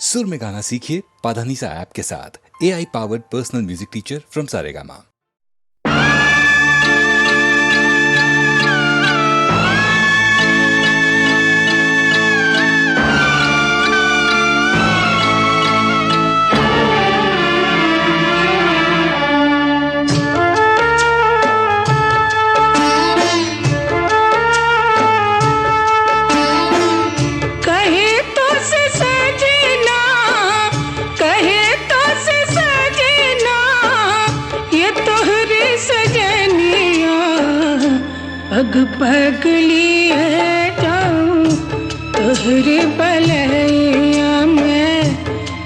सुर में गाना सीखिए पाधानीसा ऐप के साथ। AI powered personal music teacher from Saregama. पग पग लिए जाऊं तोहरे बलैया में,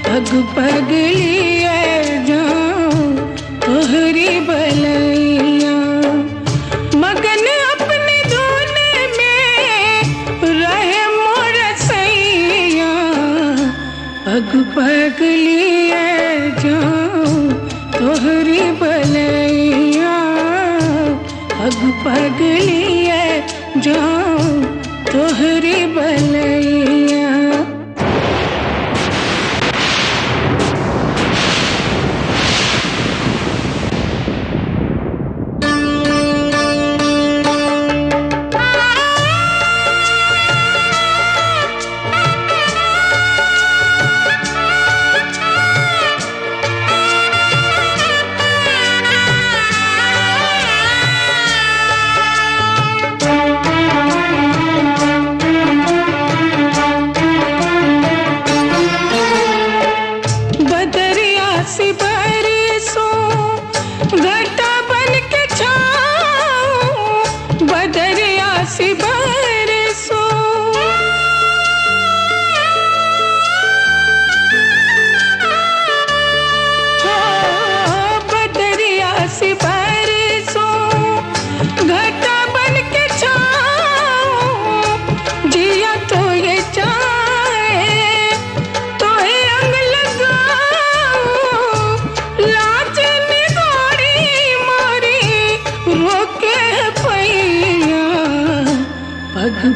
पग पग लिए जाऊं तोहरी बलैया। मगन अपने धुन में रहे मोर सैया, पग पग लिए जाऊं तोहरी बलैया, पग पग लिए जाऊं तोहरी बलैया।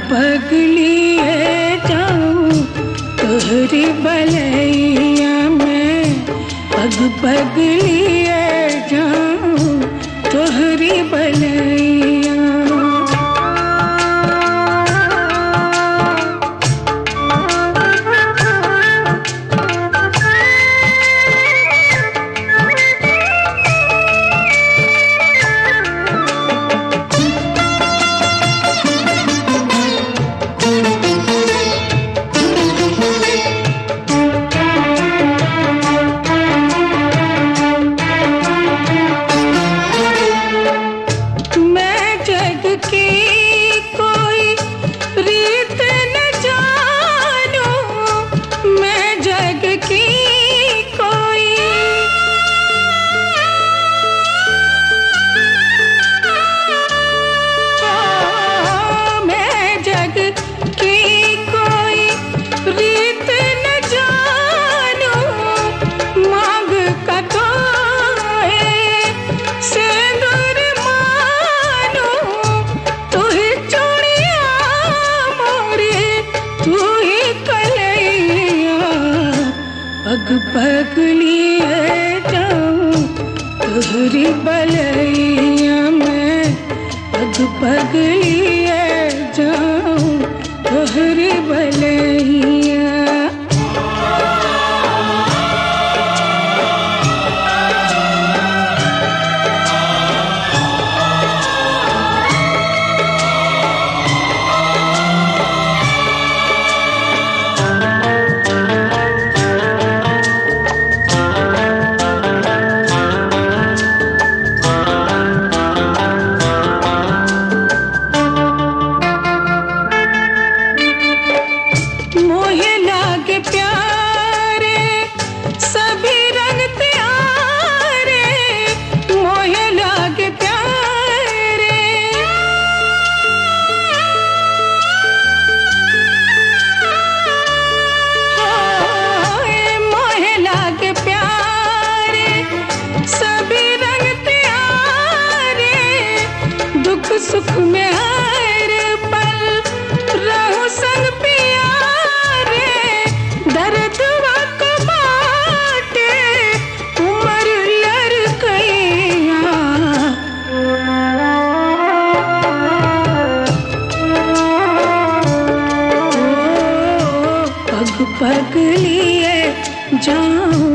पग लिए जाऊं तोहरी बलैया में, पग पग लिए जाऊं तोहरी बलैया। पग पग लिए जाऊं तोहरी बलैया में, पग पग लिए जाऊं तोहरी बलैया। मोहे पगलिए जाऊं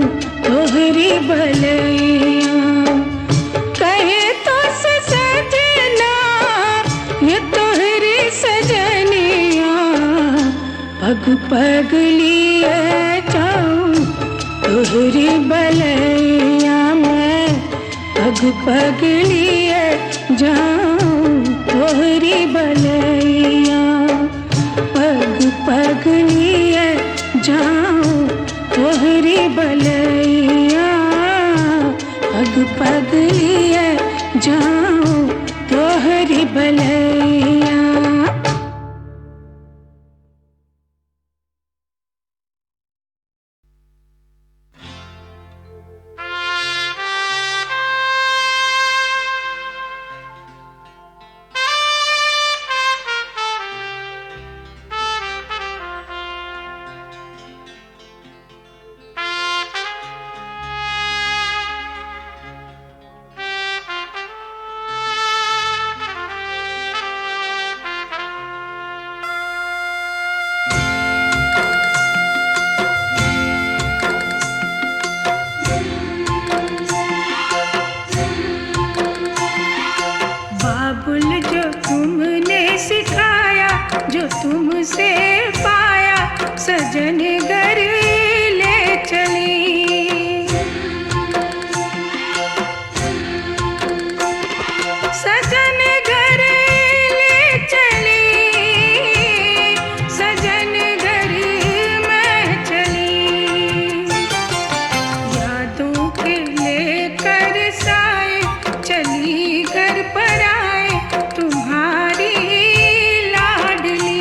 तोहरी बलैया कहे तो सजना ये तोहरी सजनिया पग पगलिए जाऊं तोहरी बलैया मैं पग पगलिए जाऊं तोहरी बलैया पग पगलिए जाऊं तोहरी बलैया पग पगलिए जाऊं तोहरी बलैया। बाबुल जो तुमने सिखाया जो तुमसे पाया सजन घर ले चली सजन घर ले चली सजन घर में चली यादों के लेकर साए चली घर पर आए तुम्हारी लाडली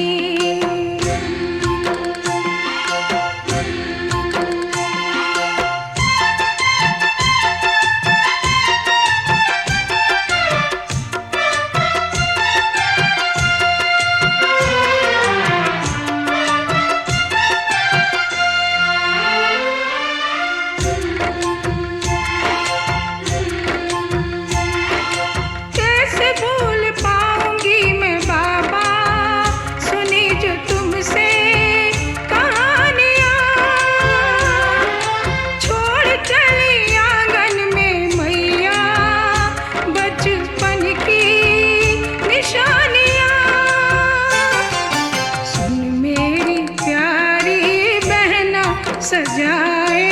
कैसे भूल पाऊंगी मैं बाबा सुनी जो तुमसे कहानियाँ छोड़ चली आंगन में मैया बचपन की निशानियाँ सुन मेरी प्यारी बहना सजाए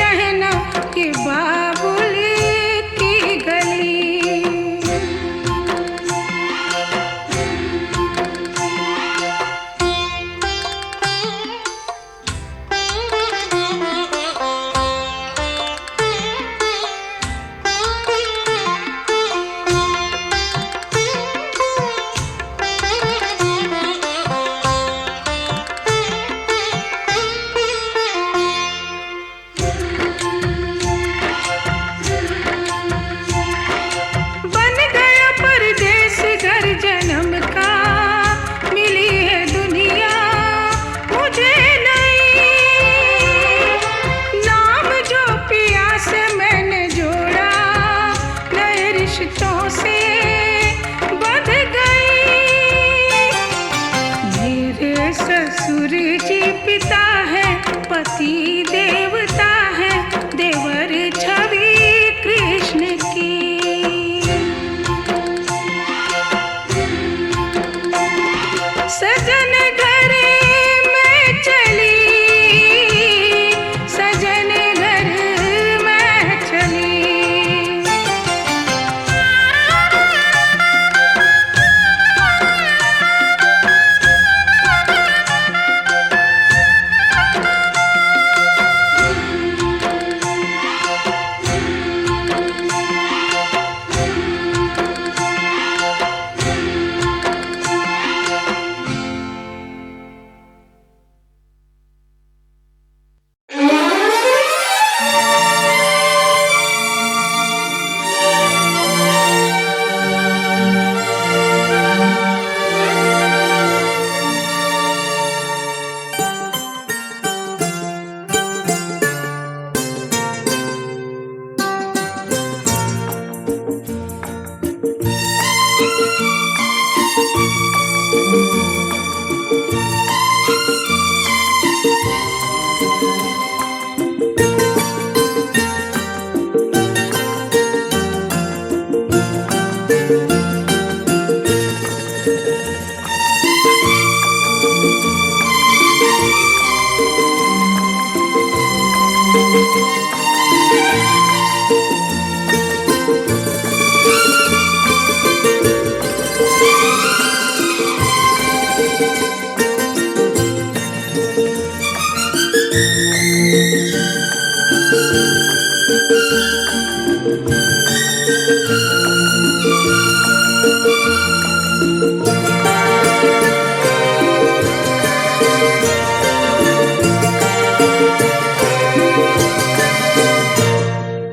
रहना ये बाबुल की गली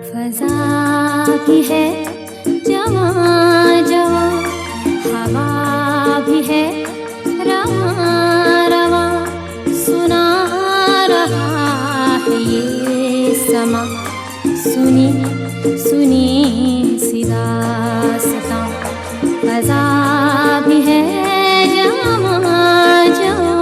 फजा भी है जवां जवां, हवा भी है रवां रवां, सुना रहा है ये समा, सुनी सुनी सी दास्तां। फजा भी है जवां जवां,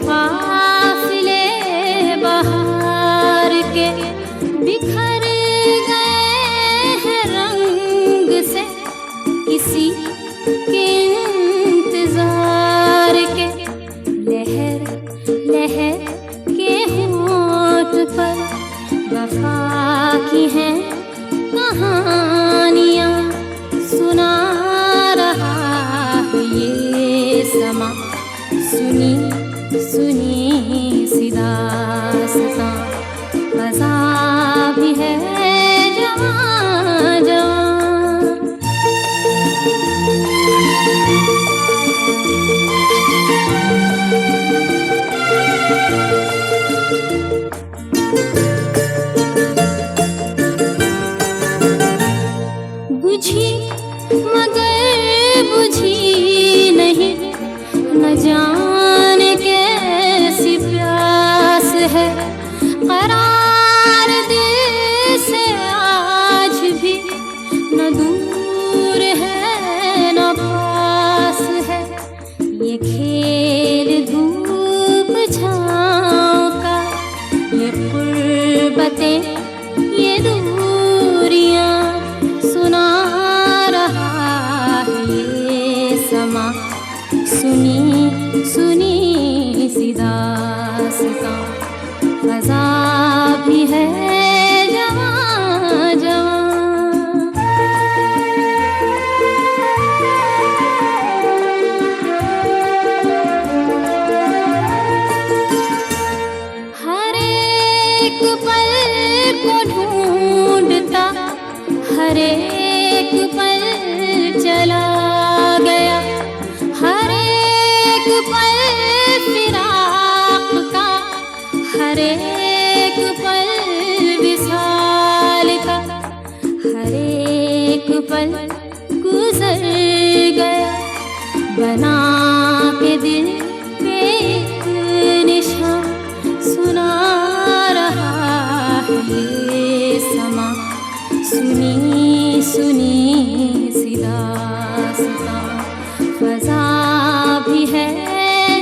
काफिले बहार के बिखर गए हैं रंग से, किसी के इंतजार के। लहर लहर के होंठ पर वफा की हैं कहानियाँ, सुना रहा है ये समा, सुनी सुनी सी दास्तां। फजा भी है जवां जवां, बुझी मगर बुझी नहीं, न जाने कैसी प्यास है, करार दिल से आज भी न दूर है न पास है। ये खेल धूप छाँव का, ये कुर्बतें ये दूरियां, सुना रहा है ये समा, सुनी सुनी सी दास्तां। फजा भी है जवां जवां, हर एक पल को ढूंढता, हर एक पल चला गया, हर एक पल फिराक का, हर एक पल विसाल का, हर एक पल गुजर गया, बना के दिल पे एक निशान, सुना रहा है ये समा, सुनी सुनी सी दास्तां। फजा भी है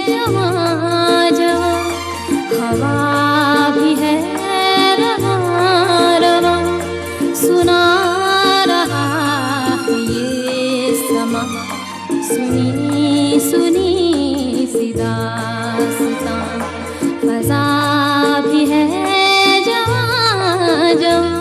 जवां जवां, हवा भी है रवां रवां, सुना रहा है ये समा, सुनी सुनी सी दास्तां। फजा भी है जवां जवां।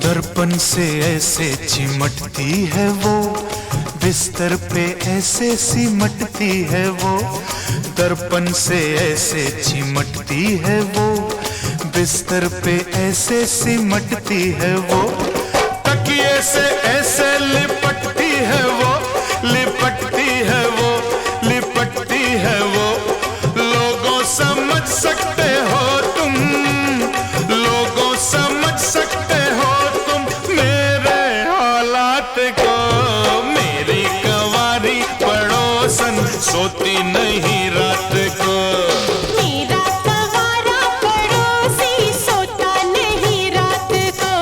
दर्पण से ऐसे चिमटती है वो, बिस्तर पे ऐसे सिमटती है वो। दर्पण से ऐसे चिमटती है वो, बिस्तर पे ऐसे सिमटती है वो। तकिए से ऐसे लिपटती है वो, लिपटती है वो, लिपटती है वो। लोगों समझ सकते हो तुम, लोगों समझ सकते हो तुम मेरे हालात को। मेरी कंवारी पड़ोसन सोती नहीं रात को। मेरा कंवारा पड़ोसी सोता नहीं रात को।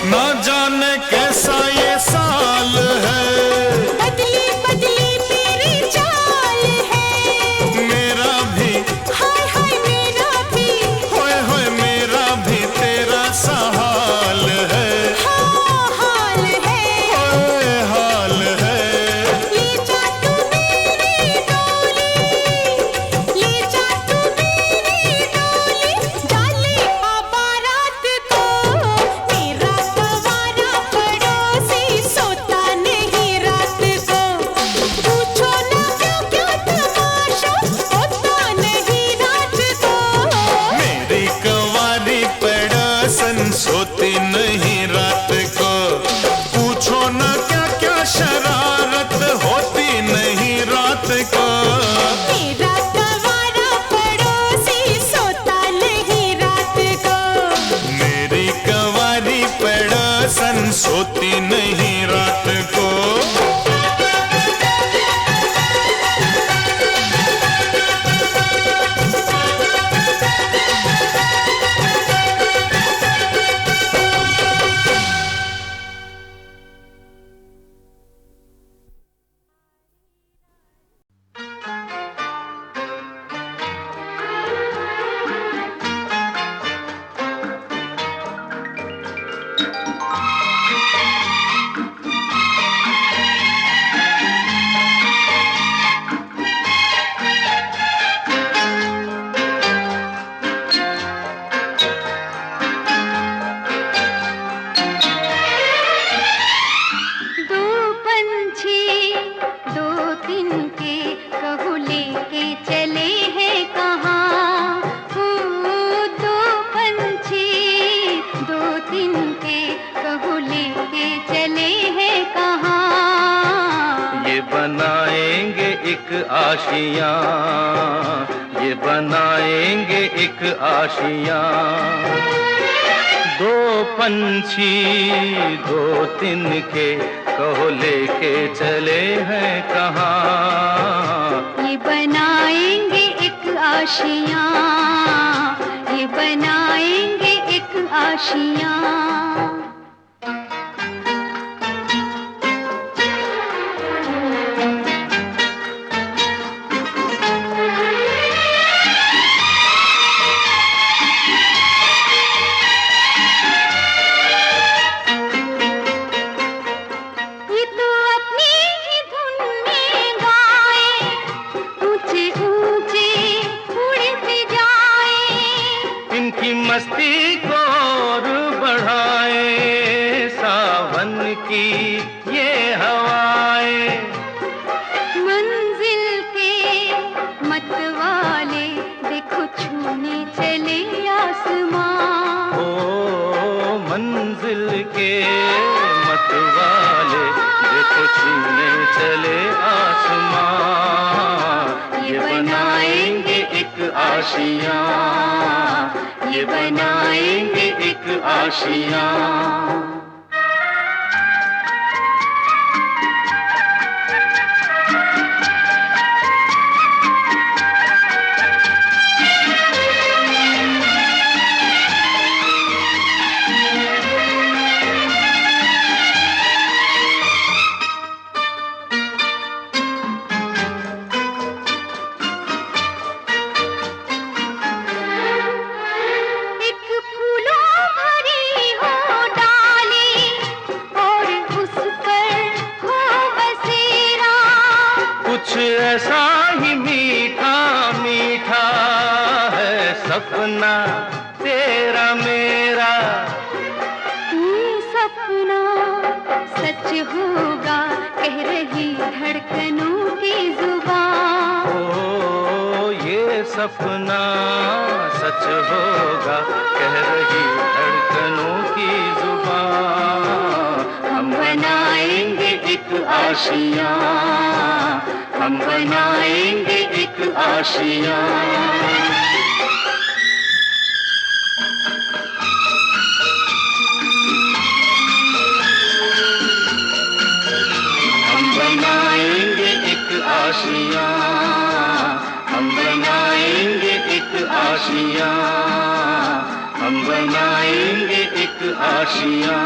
ना जाने कैसा ये साल है, बदली बदली तेरी चाल है। मेरा भी हाय हाय मेरा भी, होए होए मेरा भी तेरा सा हाल है। हाँ हाल है। होए हाल है। ले जा तू मेरी डोली, ले जा तू मेरी डोली, डाले बाबा रात को। मेरा कंवारा पड़ोसी सोता नहीं रात को। पूछो ना क्यों क्यों तमाशा होता नहीं रात को। मेरी कंवारी पड़ोसन सोती नहीं रात को। पूछो ना क्या क्या शरारत होती नहीं रात को। मेरा कंवारा पड़ोसी सोता नहीं रात को। मेरी कंवारी पड़ोसन सोती नहीं रात को। दो पंछी दो दिन के कहू लेके चले हैं कहाँ। दो पंछी दो दिन के कहू लेके चले हैं कहाँ। ये बनाएंगे एक आशियाँ, ये बनाएंगे एक आशियाँ। दो पंछी दो दिन के कहो लेके चले हैं कहाँ। ये बनाएंगे एक आशियाँ, ये बनाएंगे एक आशियाँ। ये तो अपनी ही धुन में गाए, ऊंचे ऊंचे उड़ते जाए। इनकी मस्ती को और बढ़ाए सावन की ये हवाएं। मंजिल के मतवाले देखो छूने चले आसमां। ओ मंजिल के मतवाले देखो छूने चले आसमां, ये बनाएंगे एक आशियां, ये बनाएंगे एक आशियां। ऐसा ही मीठा मीठा है सपना तेरा मेरा, ये सपना सच होगा कह रही धड़कनों की जुबान। ओ ये सपना सच होगा कह रही धड़कनों की जुबान। हम बनाएंगे एक आशियां, हम बनाएंगे एक आशियां। हम बनाएंगे एक आशियां, हम बनाएंगे एक आशियां, हम बनाएंगे एक आशियां।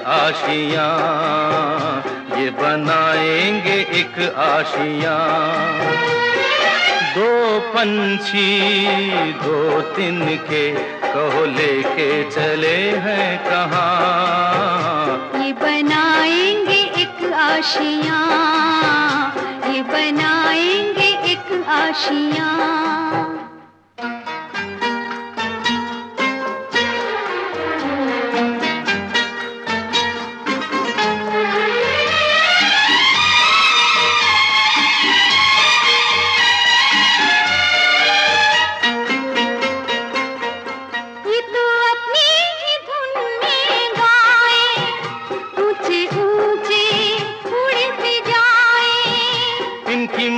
आशियां, ये बनाएंगे एक आशियां। दो पंछी दो तिनके कहो लेके चले हैं कहाँ। ये बनाएंगे एक आशियां, ये बनाएंगे एक आशियां।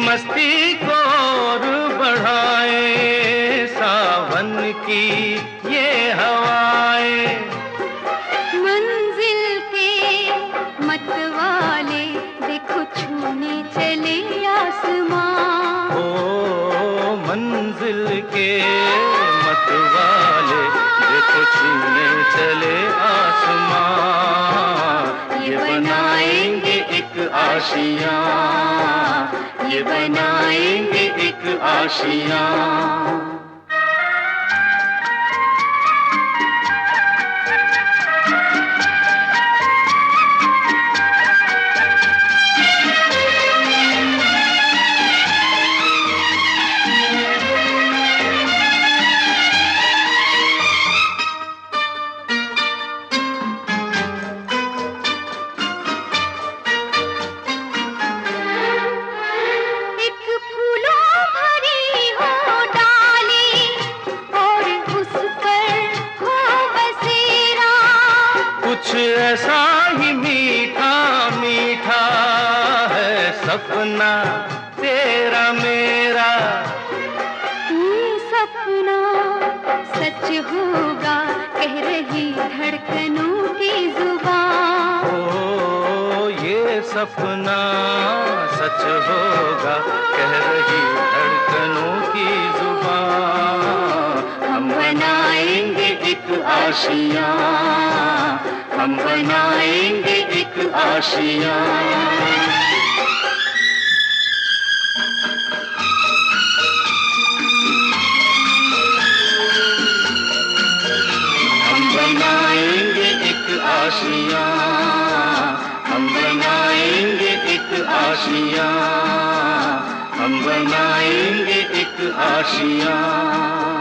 मस्ती को और बढ़ाए सावन की ये हवाएं। मंजिल के मतवाले देखो छूने चले आसमां। ओ मंजिल के मतवाले देखो छूने चले आसमां। ये बनाएंगे एक आशियां, ये बनाएंगे एक आशियां। ऐसा ही मीठा मीठा है सपना तेरा मेरा। ये सपना सच होगा कह रही धड़कनों की जुबान। ओ ये सपना सच होगा कह रही धड़कनों की जुबान। हम बनाएंगे एक आशियाँ, हम बनाएंगे एक आशियाँ। हम बनाएंगे एक आशियाँ, हम बनाएंगे एक आशियाँ, हम बनाएंगे एक आशियाँ।